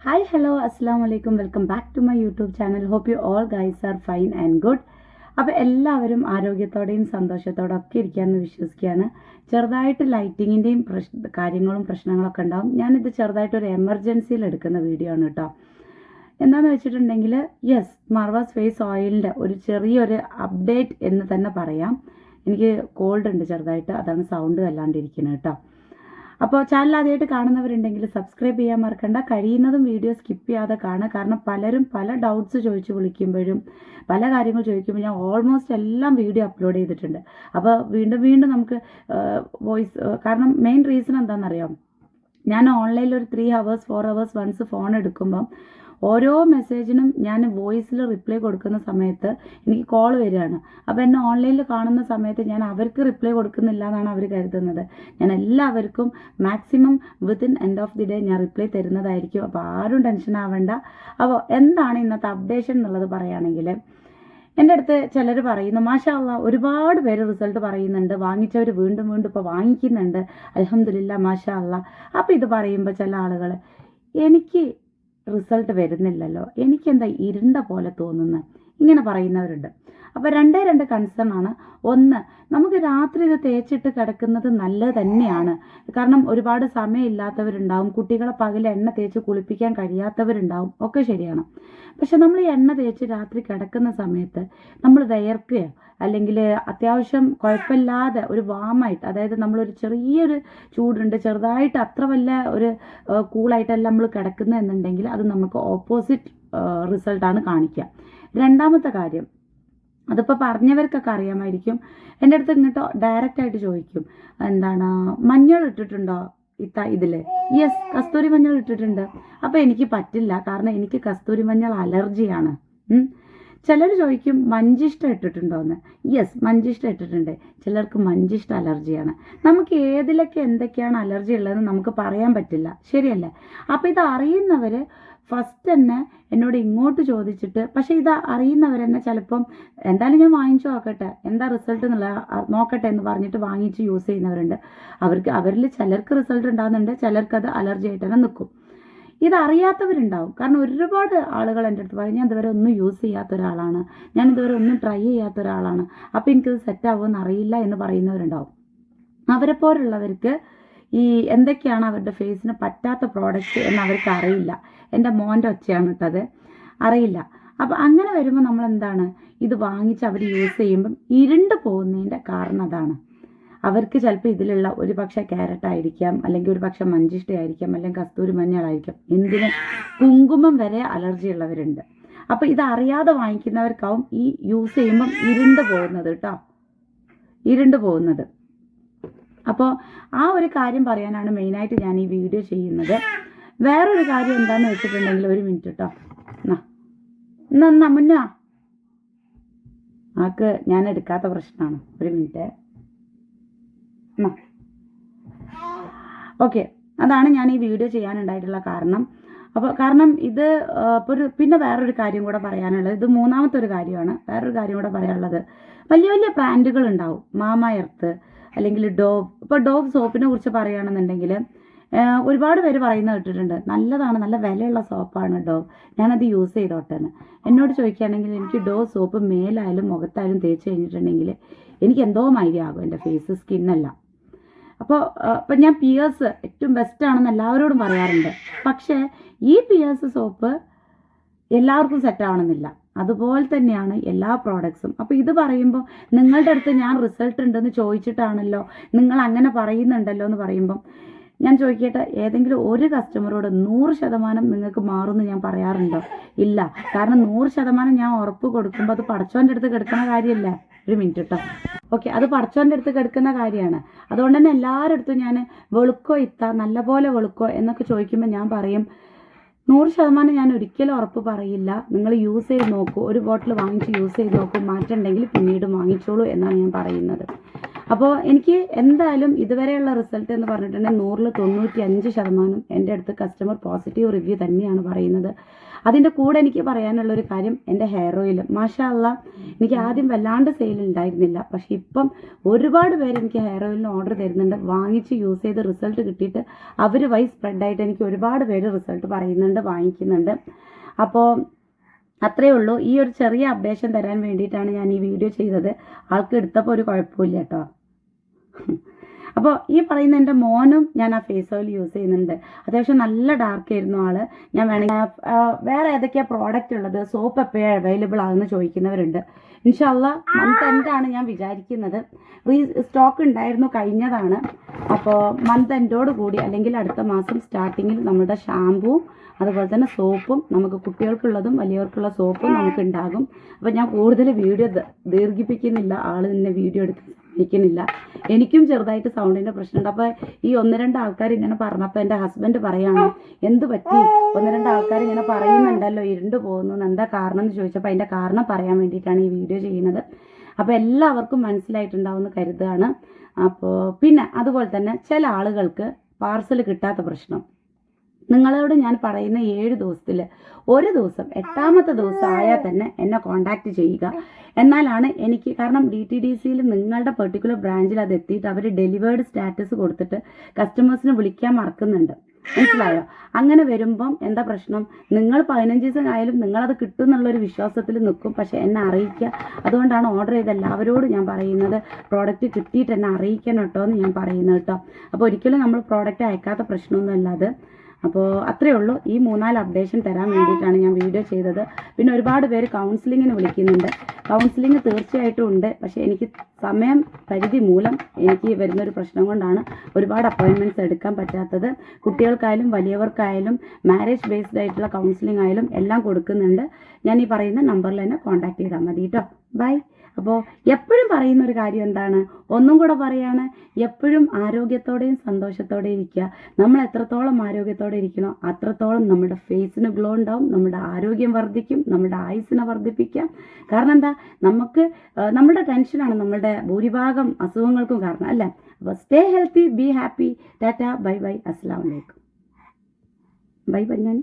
Hi, hello, assalamu alaikum. Welcome back to my YouTube channel. Hope you all guys are fine and good. അപ്പോൾ എല്ലാവരും ആരോഗ്യത്തോടെയും സന്തോഷത്തോടെ ഒക്കെ ഇരിക്കാമെന്ന് വിശ്വസിക്കുകയാണ്. ചെറുതായിട്ട് ലൈറ്റിങ്ങിൻ്റെയും പ്രശ്നങ്ങളൊക്കെ ഉണ്ടാവും. ഞാനിത് ചെറുതായിട്ടൊരു എമർജൻസിയിൽ എടുക്കുന്ന വീഡിയോ ആണ് കേട്ടോ. എന്താണെന്ന് വെച്ചിട്ടുണ്ടെങ്കിൽ മാർവാസ് ഫേസ് ഓയിലിൻ്റെ ഒരു ചെറിയൊരു അപ്ഡേറ്റ് എന്ന് തന്നെ പറയാം. എനിക്ക് കോൾഡ് ഉണ്ട് ചെറുതായിട്ട്, അതാണ് സൗണ്ട് വല്ലാണ്ടിരിക്കുന്നത് കേട്ടോ. അപ്പോൾ ചാനൽ ആദ്യമായിട്ട് കാണുന്നവരുണ്ടെങ്കിൽ സബ്സ്ക്രൈബ് ചെയ്യാൻ മറക്കണ്ട. കഴിയുന്നതും വീഡിയോ സ്കിപ്പ് ചെയ്യാതെ കാണുക. കാരണം പലരും പല ഡൗട്ട്സ് ചോദിച്ച് വിളിക്കുമ്പോഴും പല കാര്യങ്ങൾ ചോദിക്കുമ്പോൾ ഞാൻ ഓൾമോസ്റ്റ് എല്ലാം വീഡിയോ അപ്ലോഡ് ചെയ്തിട്ടുണ്ട്. അപ്പോൾ വീണ്ടും നമുക്ക് വോയിസ് കാരണം മെയിൻ റീസൺ എന്താണെന്നറിയാം, ഞാൻ ഓൺലൈനിൽ ഒരു 3 hours 4 hours വൺസ് ഫോൺ എടുക്കുമ്പം ഓരോ മെസ്സേജിനും ഞാൻ വോയിസിൽ റിപ്ലൈ കൊടുക്കുന്ന സമയത്ത് എനിക്ക് കോൾ വരികയാണ്. അപ്പോൾ എന്നെ ഓൺലൈനിൽ കാണുന്ന സമയത്ത് ഞാൻ അവർക്ക് റിപ്ലൈ കൊടുക്കുന്നില്ല എന്നാണ് അവർ കരുതുന്നത്. ഞാൻ എല്ലാവർക്കും maximum within end of the day ഞാൻ റിപ്ലൈ തരുന്നതായിരിക്കും. അപ്പോൾ ആരും ടെൻഷൻ ആവേണ്ട. അപ്പോൾ എന്താണ് ഇന്നത്തെ അപ്ഡേഷൻ എന്നുള്ളത് പറയുകയാണെങ്കിൽ, എൻ്റെ അടുത്ത് ചിലർ പറയുന്നു, മാഷാ അല്ലാ ഒരുപാട് പേര് റിസൾട്ട് പറയുന്നുണ്ട്, വാങ്ങിച്ചവർ വീണ്ടും ഇപ്പോൾ വാങ്ങിക്കുന്നുണ്ട്, അൽഹംദുലില്ലാ മാഷാ അല്ലാ. അപ്പോൾ ഇത് പറയുമ്പോൾ ചില ആളുകൾ, എനിക്ക് റിസൾട്ട് വരുന്നില്ലല്ലോ, എനിക്കെന്താ ഇരുണ്ട പോലെ തോന്നുന്നു, ഇങ്ങനെ പറയുന്നവരുണ്ട്. അപ്പോൾ രണ്ട് കൺസേൺ ആണ്. ഒന്ന്, നമുക്ക് രാത്രി ഇത് തേച്ചിട്ട് കിടക്കുന്നത് നല്ലത് തന്നെയാണ്. കാരണം ഒരുപാട് സമയമില്ലാത്തവരുണ്ടാവും, കുട്ടികളെ പകൽ എണ്ണ തേച്ച് കുളിപ്പിക്കാൻ കഴിയാത്തവരുണ്ടാവും, ഒക്കെ ശരിയാണ്. പക്ഷെ നമ്മൾ ഈ എണ്ണ തേച്ച് രാത്രി കിടക്കുന്ന സമയത്ത് നമ്മൾ വിയർക്കുകയോ അല്ലെങ്കിൽ അത്യാവശ്യം കുഴപ്പമില്ലാതെ ഒരു വാമായിട്ട്, അതായത് നമ്മളൊരു ചെറിയൊരു ചൂടുണ്ട്, ചെറുതായിട്ട് അത്ര വല്ല ഒരു കൂളായിട്ടല്ല നമ്മൾ കിടക്കുന്നത് എന്നുണ്ടെങ്കിൽ അത് നമുക്ക് ഓപ്പോസിറ്റ് റിസൾട്ടാണ് കാണിക്കുക. രണ്ടാമത്തെ കാര്യം, അതിപ്പോൾ പറഞ്ഞവർക്കൊക്കെ അറിയാമായിരിക്കും, എൻ്റെ അടുത്ത് ഇങ്ങോട്ടോ ഡയറക്റ്റായിട്ട് ചോദിക്കും, എന്താണ് മഞ്ഞൾ ഇട്ടിട്ടുണ്ടോ ഇതിൽ? യെസ്, കസ്തൂരി മഞ്ഞൾ ഇട്ടിട്ടുണ്ട്. അപ്പോൾ എനിക്ക് പറ്റില്ല, കാരണം എനിക്ക് കസ്തൂരി മഞ്ഞൾ അലർജിയാണ്. ചിലർ ചോദിക്കും മഞ്ചിഷ്ട ഇട്ടിട്ടുണ്ടോയെന്ന്. യെസ്, മഞ്ചിഷ്ട ഇട്ടിട്ടുണ്ട്. ചിലർക്ക് മഞ്ചിഷ്ട അലർജിയാണ്. നമുക്ക് ഏതിലൊക്കെ എന്തൊക്കെയാണ് അലർജി ഉള്ളതെന്ന് നമുക്ക് പറയാൻ പറ്റില്ല, ശരിയല്ലേ? അപ്പോൾ ഇത് അറിയുന്നവർ ഫസ്റ്റ് തന്നെ എന്നോട് ഇങ്ങോട്ട് ചോദിച്ചിട്ട്, പക്ഷേ ഇത് അറിയുന്നവരെന്നെ ചിലപ്പം എന്തായാലും ഞാൻ വാങ്ങിച്ചു നോക്കട്ടെ, എന്താ റിസൾട്ട് എന്നുള്ള നോക്കട്ടെ എന്ന് പറഞ്ഞിട്ട് വാങ്ങിച്ച് യൂസ് ചെയ്യുന്നവരുണ്ട്. അവരിൽ ചിലർക്ക് റിസൾട്ട് ഉണ്ടാകുന്നുണ്ട്, ചിലർക്കത് അലർജി ആയിട്ട് തന്നെ നിൽക്കും. ഇതറിയാത്തവരുണ്ടാവും. കാരണം ഒരുപാട് ആളുകൾ എൻ്റെ അടുത്ത് പറയും, ഞാൻ ഇതുവരെ ഒന്നും യൂസ് ചെയ്യാത്ത ഒരാളാണ്, ഞാൻ ഇതുവരെ ഒന്നും ട്രൈ ചെയ്യാത്ത ഒരാളാണ്, അപ്പോൾ എനിക്കത് സെറ്റ് ആവുമെന്ന് അറിയില്ല എന്ന് പറയുന്നവരുണ്ടാവും. അവരെ പോലുള്ളവർക്ക് ഈ എന്തൊക്കെയാണ് അവരുടെ ഫേസിന് പറ്റാത്ത പ്രോഡക്റ്റ്സ് എന്ന് അവർക്ക് അറിയില്ല. എൻ്റെ മോൻ്റെ ഒച്ചയാണ് ഇട്ടത്, അറിയില്ല. അപ്പം അങ്ങനെ വരുമ്പോൾ നമ്മൾ എന്താണ്, ഇത് വാങ്ങിച്ച് അവർ യൂസ് ചെയ്യുമ്പം ഇരുണ്ട് പോകുന്നതിൻ്റെ കാരണം അതാണ്. അവർക്ക് ചിലപ്പോൾ ഇതിലുള്ള ഒരു പക്ഷേ ക്യാരറ്റ് ആയിരിക്കാം, അല്ലെങ്കിൽ ഒരു പക്ഷേ മഞ്ചിഷ്ടയായിരിക്കാം, അല്ലെങ്കിൽ കസ്തൂരി മഞ്ഞളായിരിക്കാം, എന്തിന് കുങ്കുമം വരെ അലർജി ഉള്ളവരുണ്ട്. അപ്പോൾ ഇത് അറിയാതെ വാങ്ങിക്കുന്നവർക്കാവും ഈ യൂസ് ചെയ്യുമ്പം ഇരുണ്ട് പോകുന്നത് കേട്ടോ, ഇരുണ്ട് പോകുന്നത്. അപ്പോൾ ആ ഒരു കാര്യം പറയാനാണ് മെയിനായിട്ട് ഞാൻ ഈ വീഡിയോ ചെയ്യുന്നത്. വേറൊരു കാര്യം എന്താണെന്ന് വെച്ചിട്ടുണ്ടെങ്കിൽ, ഒരു മിനിറ്റ് കേട്ടോ, എന്നാ മുന്നാ ആക്ക് ഞാൻ എടുക്കാത്ത പ്രശ്നമാണ്, ഒരു മിനിറ്റ്. ഓക്കെ, അതാണ് ഞാൻ ഈ വീഡിയോ ചെയ്യാനുണ്ടായിട്ടുള്ള കാരണം. അപ്പോൾ കാരണം ഇത് പിന്നെ വേറൊരു കാര്യം കൂടെ പറയാനുള്ളത്, ഇത് മൂന്നാമത്തെ ഒരു കാര്യമാണ്. വേറൊരു കാര്യം കൂടെ പറയാനുള്ളത്, വലിയ ബ്രാൻഡുകൾ ഉണ്ടാവും, മാമ എർത്ത് അല്ലെങ്കിൽ ഡോവ്. ഇപ്പോൾ ഡോവ് സോപ്പിനെ കുറിച്ച് പറയുകയാണെന്നുണ്ടെങ്കിൽ ഒരുപാട് പേര് പറയുന്നത് കേട്ടിട്ടുണ്ട്, നല്ലതാണ്, നല്ല വിലയുള്ള സോപ്പാണ് ഡോവ്, ഞാനത് യൂസ് ചെയ്തോട്ടെന്ന്. എന്നോട് ചോദിക്കുകയാണെങ്കിൽ എനിക്ക് ഡോവ് സോപ്പ് മേലായാലും മുഖത്തായാലും തേച്ച് കഴിഞ്ഞിട്ടുണ്ടെങ്കിൽ എനിക്ക് എന്തോ മൈര്യാകും, എൻ്റെ ഫേസ് സ്കിന്നല്ല. അപ്പോൾ ഞാൻ പിയേഴ്സ് ഏറ്റവും ബെസ്റ്റാണെന്ന് എല്ലാവരോടും പറയാറുണ്ട്. പക്ഷേ ഈ പിയേഴ്സ് സോപ്പ് എല്ലാവർക്കും സെറ്റ് ആവണമെന്നില്ല. അതുപോലെ തന്നെയാണ് എല്ലാ പ്രോഡക്ട്സും. അപ്പോൾ ഇത് പറയുമ്പോൾ നിങ്ങളുടെ അടുത്ത് ഞാൻ റിസൾട്ട് ഉണ്ടെന്ന് ചോദിച്ചിട്ടാണല്ലോ നിങ്ങൾ അങ്ങനെ പറയുന്നുണ്ടല്ലോ എന്ന് പറയുമ്പം ഞാൻ ചോദിക്കട്ടെ, ഏതെങ്കിലും ഒരു കസ്റ്റമറോട് 100% നിങ്ങൾക്ക് മാറുമെന്ന് ഞാൻ പറയാറുണ്ടോ? ഇല്ല. കാരണം 100% ഞാൻ ഉറപ്പ് കൊടുക്കുമ്പോൾ അത് പടച്ചോൻ്റെ അടുത്ത് കിടക്കുന്ന കാര്യമല്ല. ഒരു മിനിറ്റ് കേട്ടോ. ഓക്കെ, അത് പടച്ചോൻ്റെ അടുത്ത് കിടക്കുന്ന കാര്യമാണ്. അതുകൊണ്ട് തന്നെ എല്ലാവരുടെ അടുത്തും ഞാൻ വെളുക്കോ നല്ലപോലെ വെളുക്കോ എന്നൊക്കെ ചോദിക്കുമ്പോൾ ഞാൻ പറയും 100% ഞാൻ ഒരിക്കലും ഉറപ്പ് പറയില്ല. നിങ്ങൾ യൂസ് ചെയ്ത് നോക്കൂ, ഒരു ബോട്ടിൽ വാങ്ങിച്ച് യൂസ് ചെയ്ത് നോക്കൂ, മാറ്റമുണ്ടെങ്കിൽ പിന്നീട് വാങ്ങിച്ചോളൂ എന്നാണ് ഞാൻ പറയുന്നത്. അപ്പോൾ എനിക്ക് എന്തായാലും ഇതുവരെയുള്ള റിസൾട്ട് എന്ന് പറഞ്ഞിട്ടുണ്ടെങ്കിൽ 100-ൽ 95% എൻ്റെ അടുത്ത് കസ്റ്റമർ പോസിറ്റീവ് റിവ്യൂ തന്നെയാണ് പറയുന്നത്. അതിൻ്റെ കൂടെ എനിക്ക് പറയാനുള്ളൊരു കാര്യം എൻ്റെ ഹെയർ ഓയിൽ മാഷാ അല്ലാ എനിക്ക് ആദ്യം വല്ലാണ്ട് സെയിൽ ഉണ്ടായിരുന്നില്ല. പക്ഷേ ഇപ്പം ഒരുപാട് പേര് എനിക്ക് ഹെയർ ഓയിലിന് ഓർഡർ തരുന്നുണ്ട്. വാങ്ങിച്ച് യൂസ് ചെയ്ത് റിസൾട്ട് കിട്ടിയിട്ട് അവർ വഴി സ്പ്രെഡായിട്ട് എനിക്ക് ഒരുപാട് പേര് റിസൾട്ട് പറയുന്നുണ്ട്, വാങ്ങിക്കുന്നുണ്ട്. അപ്പോൾ അത്രയേ ഉള്ളൂ. ഈ ഒരു ചെറിയ അപ്ഡേഷൻ തരാൻ വേണ്ടിയിട്ടാണ് ഞാൻ ഈ വീഡിയോ ചെയ്തത്. ആൾക്ക് എടുത്തപ്പോൾ ഒരു കുഴപ്പമില്ല കേട്ടോ. അപ്പോൾ ഈ പറയുന്ന എൻ്റെ മോനും ഞാൻ ആ ഫേസ് ഓയിൽ യൂസ് ചെയ്യുന്നുണ്ട്. അത്യാവശ്യം നല്ല ഡാർക്ക് ആയിരുന്നു ആള്. ഞാൻ വേണമെങ്കിൽ വേറെ ഏതൊക്കെയാണ് പ്രോഡക്റ്റ് ഉള്ളത്, സോപ്പ് എപ്പോഴാണ് അവൈലബിൾ ആകുമെന്ന് ചോദിക്കുന്നവരുണ്ട്. ഇൻഷാ അല്ലാ മന്ത് എൻഡാണ് ഞാൻ വിചാരിക്കുന്നത്. സ്റ്റോക്ക് ഉണ്ടായിരുന്നു, കഴിഞ്ഞതാണ്. അപ്പോൾ മന്ത് എൻഡോട് കൂടി അല്ലെങ്കിൽ അടുത്ത മാസം സ്റ്റാർട്ടിങ്ങിൽ നമ്മുടെ ഷാമ്പൂവും അതുപോലെ തന്നെ സോപ്പും, നമുക്ക് കുട്ടികൾക്കുള്ളതും വലിയവർക്കുള്ള സോപ്പും നമുക്ക് ഉണ്ടാകും. അപ്പോൾ ഞാൻ കൂടുതൽ വീഡിയോ ദീർഘിപ്പിക്കുന്നില്ല. ആൾ തന്നെ വീഡിയോ എടുക്കാൻ സമ്മതിക്കുന്നില്ല. എനിക്കും ചെറുതായിട്ട് സൗണ്ടിൻ്റെ പ്രശ്നമുണ്ട്. അപ്പോൾ ഈ 1-2 ആൾക്കാർ ഇങ്ങനെ പറഞ്ഞപ്പോൾ എൻ്റെ ഹസ്ബൻഡ് പറയാണ്, എന്ത് പറ്റി 1-2 ആൾക്കാർ ഇങ്ങനെ പറയുന്നുണ്ടല്ലോ ഇരുണ്ട് പോകുന്നു, എന്താ കാരണം എന്ന് ചോദിച്ചപ്പോൾ അതിൻ്റെ കാരണം പറയാൻ വേണ്ടിയിട്ടാണ് ഈ വീഡിയോ ചെയ്യുന്നത്. അപ്പോൾ എല്ലാവർക്കും മനസ്സിലായിട്ടുണ്ടാവുമെന്ന് കരുതുകയാണ്. അപ്പോൾ പിന്നെ അതുപോലെ തന്നെ ചില ആളുകൾക്ക് പാർസൽ കിട്ടാത്ത പ്രശ്നം. നിങ്ങളോട് ഞാൻ പറയുന്ന 7 ദിവസത്തിൽ ഒരു ദിവസം 8ാമത്തെ ദിവസം ആയാൽ തന്നെ എന്നെ കോൺടാക്റ്റ് ചെയ്യുക. എന്നാലാണ് എനിക്ക്, കാരണം DTDCയിൽ നിങ്ങളുടെ പെർട്ടിക്കുലർ ബ്രാഞ്ചിൽ അത് എത്തിയിട്ട് അവർ ഡെലിവേർഡ് സ്റ്റാറ്റസ് കൊടുത്തിട്ട് കസ്റ്റമേഴ്സിന് വിളിക്കാൻ മറക്കുന്നുണ്ട്. മനസ്സിലായോ? അങ്ങനെ വരുമ്പം എന്താ പ്രശ്നം, നിങ്ങൾ 15 ദിവസം ആയാലും നിങ്ങളത് കിട്ടും എന്നുള്ളൊരു വിശ്വാസത്തിൽ നിൽക്കും. പക്ഷേ എന്നെ അറിയിക്കുക. അതുകൊണ്ടാണ് ഓർഡർ ചെയ്ത എല്ലാവരോടും ഞാൻ പറയുന്നത് പ്രോഡക്റ്റ് കിട്ടിയിട്ട് എന്നെ അറിയിക്കണം കേട്ടോ എന്ന് ഞാൻ പറയുന്നത് കേട്ടോ. അപ്പോൾ ഒരിക്കലും നമ്മൾ പ്രോഡക്റ്റ് അയക്കാത്ത പ്രശ്നമൊന്നുമല്ല അത്. അപ്പോൾ അത്രയേ ഉള്ളൂ. ഈ 3-4 അപ്ഡേഷൻ തരാൻ വേണ്ടിയിട്ടാണ് ഞാൻ വീഡിയോ ചെയ്തത്. പിന്നെ ഒരുപാട് പേര് കൗൺസിലിങ്ങിന് വിളിക്കുന്നുണ്ട്. കൗൺസിലിംഗ് തീർച്ചയായിട്ടും ഉണ്ട്. പക്ഷേ എനിക്ക് സമയം പരിധി മൂലം എനിക്ക് വരുന്നൊരു പ്രശ്നം കൊണ്ടാണ് ഒരുപാട് അപ്പോയിൻമെൻറ്റ്സ് എടുക്കാൻ പറ്റാത്തത്. കുട്ടികൾക്കായാലും വലിയവർക്കായാലും മാരേജ് ബേസ്ഡ് ആയിട്ടുള്ള കൗൺസിലിംഗ് ആയാലും എല്ലാം കൊടുക്കുന്നുണ്ട്. ഞാൻ ഈ പറയുന്ന നമ്പറിൽ തന്നെ കോൺടാക്ട് ചെയ്താൽ മതി കേട്ടോ. ബൈ. അപ്പോൾ എപ്പോഴും പറയുന്ന ഒരു കാര്യം എന്താണ്, ഒന്നും കൂടെ പറയാണ്, എപ്പോഴും ആരോഗ്യത്തോടെയും സന്തോഷത്തോടെയും ഇരിക്കുക. നമ്മൾ എത്രത്തോളം ആരോഗ്യത്തോടെ ഇരിക്കണോ അത്രത്തോളം നമ്മുടെ ഫേസിന് ഗ്ലോ ഉണ്ടാവും, നമ്മുടെ ആരോഗ്യം വർദ്ധിക്കും, നമ്മുടെ ആയുസ്സിനെ വർദ്ധിപ്പിക്കാം. കാരണം എന്താ, നമുക്ക് നമ്മുടെ ടെൻഷനാണ് നമ്മളുടെ ഭൂരിഭാഗം അസുഖങ്ങൾക്കും കാരണം അല്ലേ. അപ്പോൾ stay healthy, be happy. Tata, bye bye, അസ്സലാമു അലൈക്കും. Bye bye. ഞാൻ